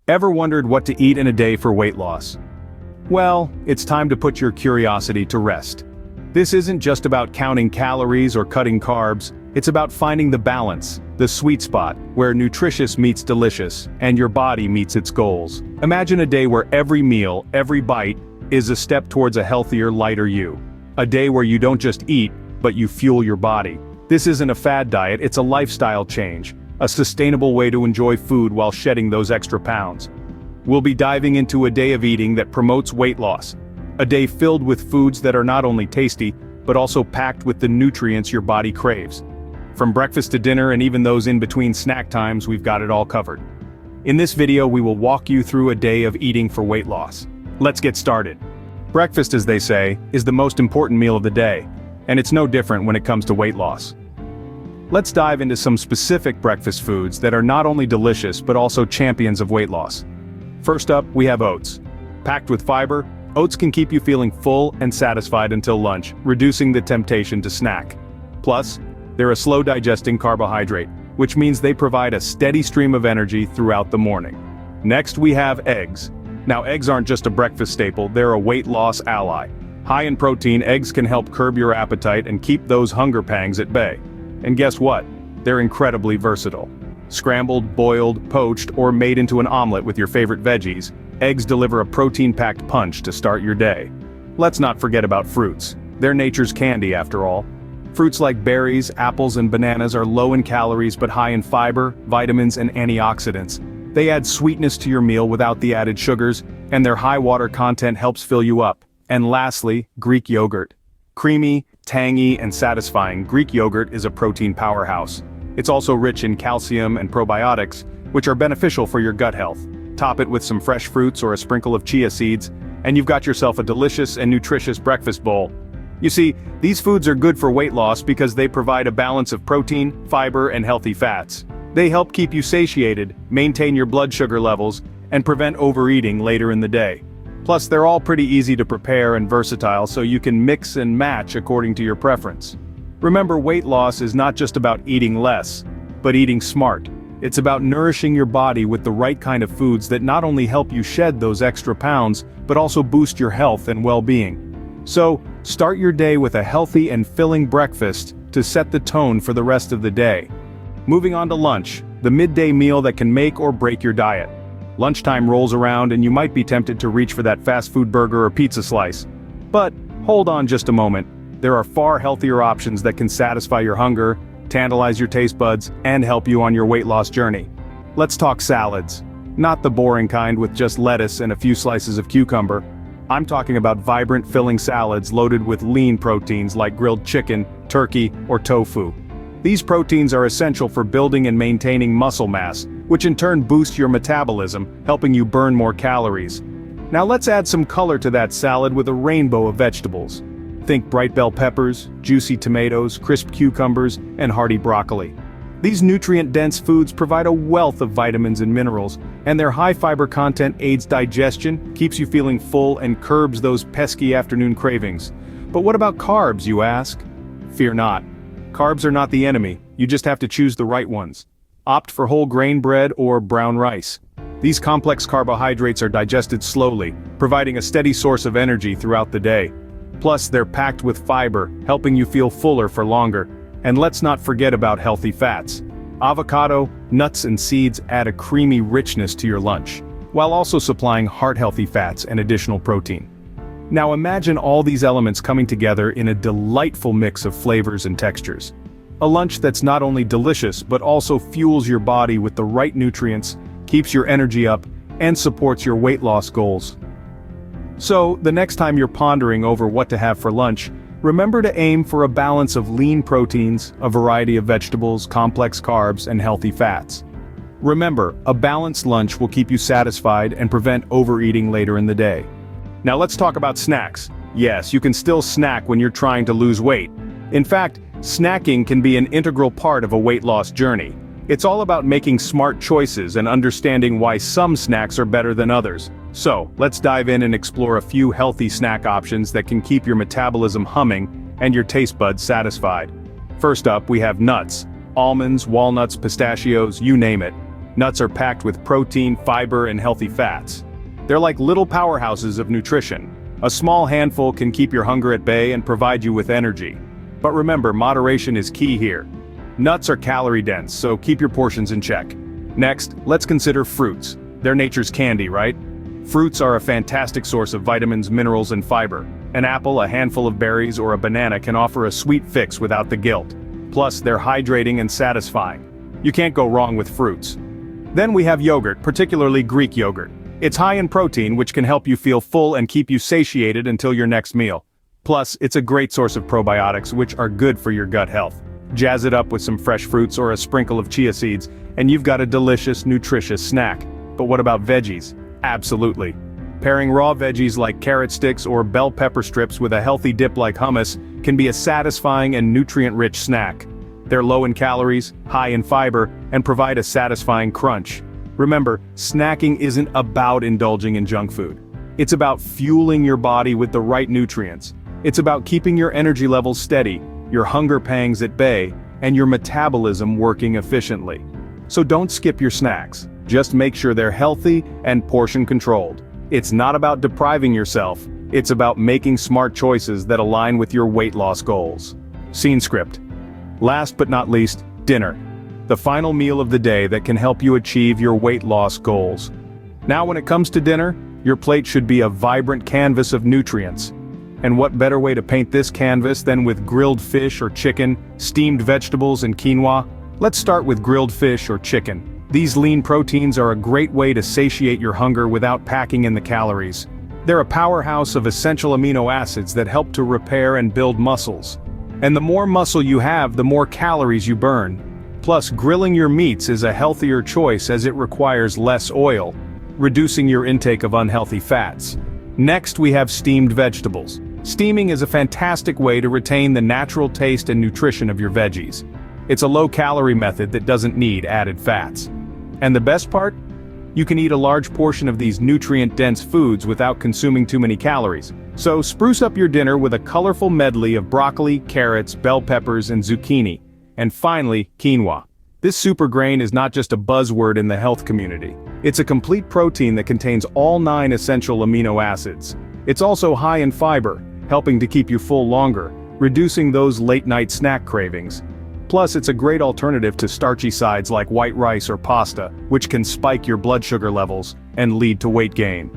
Ever wondered what to eat in a day for weight loss? Well, it's time to put your curiosity to rest. This isn't just about counting calories or cutting carbs, it's about finding the balance, the sweet spot, where nutritious meets delicious, and your body meets its goals. Imagine a day where every meal, every bite, is a step towards a healthier, lighter you. A day where you don't just eat, but you fuel your body. This isn't a fad diet, it's a lifestyle change, a sustainable way to enjoy food while shedding those extra pounds. We'll be diving into a day of eating that promotes weight loss. A day filled with foods that are not only tasty, but also packed with the nutrients your body craves. From breakfast to dinner and even those in between snack times, we've got it all covered. In this video, we will walk you through a day of eating for weight loss. Let's get started. Breakfast, as they say, is the most important meal of the day, and it's no different when it comes to weight loss. Let's dive into some specific breakfast foods that are not only delicious but also champions of weight loss. First up, we have oats. Packed with fiber, oats can keep you feeling full and satisfied until lunch, reducing the temptation to snack. Plus, they're a slow-digesting carbohydrate, which means they provide a steady stream of energy throughout the morning. Next, we have eggs. Now, eggs aren't just a breakfast staple, they're a weight loss ally. High in protein, eggs can help curb your appetite and keep those hunger pangs at bay. And guess what? They're incredibly versatile. Scrambled, boiled, poached, or made into an omelet with your favorite veggies, eggs deliver a protein-packed punch to start your day. Let's not forget about fruits. They're nature's candy, after all. Fruits like berries, apples, and bananas are low in calories but high in fiber, vitamins, and antioxidants. They add sweetness to your meal without the added sugars, and their high water content helps fill you up. And lastly, Greek yogurt. Creamy, tangy, and satisfying, Greek yogurt is a protein powerhouse. It's also rich in calcium and probiotics, which are beneficial for your gut health. Top it with some fresh fruits or a sprinkle of chia seeds, and you've got yourself a delicious and nutritious breakfast bowl. You see, these foods are good for weight loss because they provide a balance of protein, fiber, and healthy fats. They help keep you satiated, maintain your blood sugar levels, and prevent overeating later in the day. Plus, they're all pretty easy to prepare and versatile, so you can mix and match according to your preference. Remember, weight loss is not just about eating less, but eating smart. It's about nourishing your body with the right kind of foods that not only help you shed those extra pounds, but also boost your health and well-being. So, start your day with a healthy and filling breakfast to set the tone for the rest of the day. Moving on to lunch, the midday meal that can make or break your diet. Lunchtime rolls around and you might be tempted to reach for that fast food burger or pizza slice. But, hold on just a moment. There are far healthier options that can satisfy your hunger, tantalize your taste buds, and help you on your weight loss journey. Let's talk salads. Not the boring kind with just lettuce and a few slices of cucumber. I'm talking about vibrant filling salads loaded with lean proteins like grilled chicken, turkey, or tofu. These proteins are essential for building and maintaining muscle mass, which in turn boosts your metabolism, helping you burn more calories. Now let's add some color to that salad with a rainbow of vegetables. Think bright bell peppers, juicy tomatoes, crisp cucumbers, and hearty broccoli. These nutrient-dense foods provide a wealth of vitamins and minerals, and their high fiber content aids digestion, keeps you feeling full, and curbs those pesky afternoon cravings. But what about carbs, you ask? Fear not. Carbs are not the enemy, you just have to choose the right ones. Opt for whole grain bread or brown rice. These complex carbohydrates are digested slowly, providing a steady source of energy throughout the day. Plus, they're packed with fiber, helping you feel fuller for longer. And let's not forget about healthy fats. Avocado, nuts, and seeds add a creamy richness to your lunch, while also supplying heart-healthy fats and additional protein. Now imagine all these elements coming together in a delightful mix of flavors and textures. A lunch that's not only delicious but also fuels your body with the right nutrients, keeps your energy up, and supports your weight loss goals. So, the next time you're pondering over what to have for lunch, remember to aim for a balance of lean proteins, a variety of vegetables, complex carbs, and healthy fats. Remember, a balanced lunch will keep you satisfied and prevent overeating later in the day. Now let's talk about snacks. Yes, you can still snack when you're trying to lose weight. In fact, snacking can be an integral part of a weight loss journey. It's all about making smart choices and understanding why some snacks are better than others. So, let's dive in and explore a few healthy snack options that can keep your metabolism humming and your taste buds satisfied. First up, we have nuts. Almonds, walnuts, pistachios, you name it. Nuts are packed with protein, fiber, and healthy fats. They're like little powerhouses of nutrition. A small handful can keep your hunger at bay and provide you with energy. But remember, moderation is key here. Nuts are calorie-dense, so keep your portions in check. Next, let's consider fruits. They're nature's candy, right? Fruits are a fantastic source of vitamins, minerals, and fiber. An apple, a handful of berries, or a banana can offer a sweet fix without the guilt. Plus, they're hydrating and satisfying. You can't go wrong with fruits. Then we have yogurt, particularly Greek yogurt. It's high in protein, which can help you feel full and keep you satiated until your next meal. Plus, it's a great source of probiotics, which are good for your gut health. Jazz it up with some fresh fruits or a sprinkle of chia seeds, and you've got a delicious, nutritious snack. But what about veggies? Absolutely. Pairing raw veggies like carrot sticks or bell pepper strips with a healthy dip like hummus can be a satisfying and nutrient-rich snack. They're low in calories, high in fiber, and provide a satisfying crunch. Remember, snacking isn't about indulging in junk food. It's about fueling your body with the right nutrients. It's about keeping your energy levels steady, your hunger pangs at bay, and your metabolism working efficiently. So don't skip your snacks. Just make sure they're healthy and portion-controlled. It's not about depriving yourself. It's about making smart choices that align with your weight loss goals. Scene script. Last but not least, dinner. The final meal of the day that can help you achieve your weight loss goals. Now when it comes to dinner, your plate should be a vibrant canvas of nutrients. And what better way to paint this canvas than with grilled fish or chicken, steamed vegetables and quinoa? Let's start with grilled fish or chicken. These lean proteins are a great way to satiate your hunger without packing in the calories. They're a powerhouse of essential amino acids that help to repair and build muscles. And the more muscle you have, the more calories you burn. Plus, grilling your meats is a healthier choice as it requires less oil, reducing your intake of unhealthy fats. Next, we have steamed vegetables. Steaming is a fantastic way to retain the natural taste and nutrition of your veggies. It's a low-calorie method that doesn't need added fats. And the best part? You can eat a large portion of these nutrient-dense foods without consuming too many calories. So spruce up your dinner with a colorful medley of broccoli, carrots, bell peppers, and zucchini. And finally, quinoa. This super grain is not just a buzzword in the health community. It's a complete protein that contains all 9 essential amino acids. It's also high in fiber, helping to keep you full longer, reducing those late-night snack cravings. Plus, it's a great alternative to starchy sides like white rice or pasta, which can spike your blood sugar levels and lead to weight gain.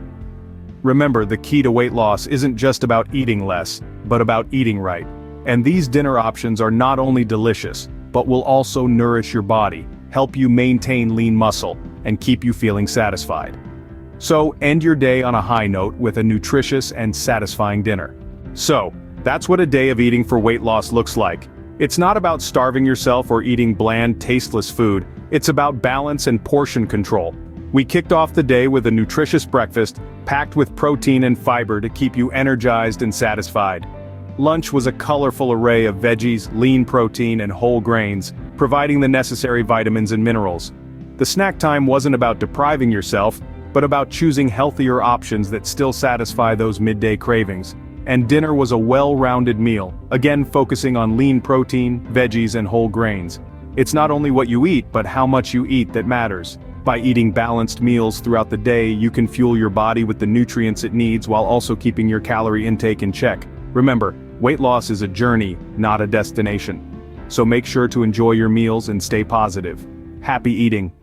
Remember, the key to weight loss isn't just about eating less, but about eating right. And these dinner options are not only delicious, but will also nourish your body, help you maintain lean muscle, and keep you feeling satisfied. So, end your day on a high note with a nutritious and satisfying dinner. So, that's what a day of eating for weight loss looks like. It's not about starving yourself or eating bland, tasteless food. It's about balance and portion control. We kicked off the day with a nutritious breakfast, packed with protein and fiber to keep you energized and satisfied. Lunch was a colorful array of veggies, lean protein, and whole grains, providing the necessary vitamins and minerals. The snack time wasn't about depriving yourself, but about choosing healthier options that still satisfy those midday cravings. And dinner was a well-rounded meal, again focusing on lean protein, veggies, and whole grains. It's not only what you eat, but how much you eat that matters. By eating balanced meals throughout the day, you can fuel your body with the nutrients it needs while also keeping your calorie intake in check. Remember, weight loss is a journey, not a destination. So make sure to enjoy your meals and stay positive. Happy eating!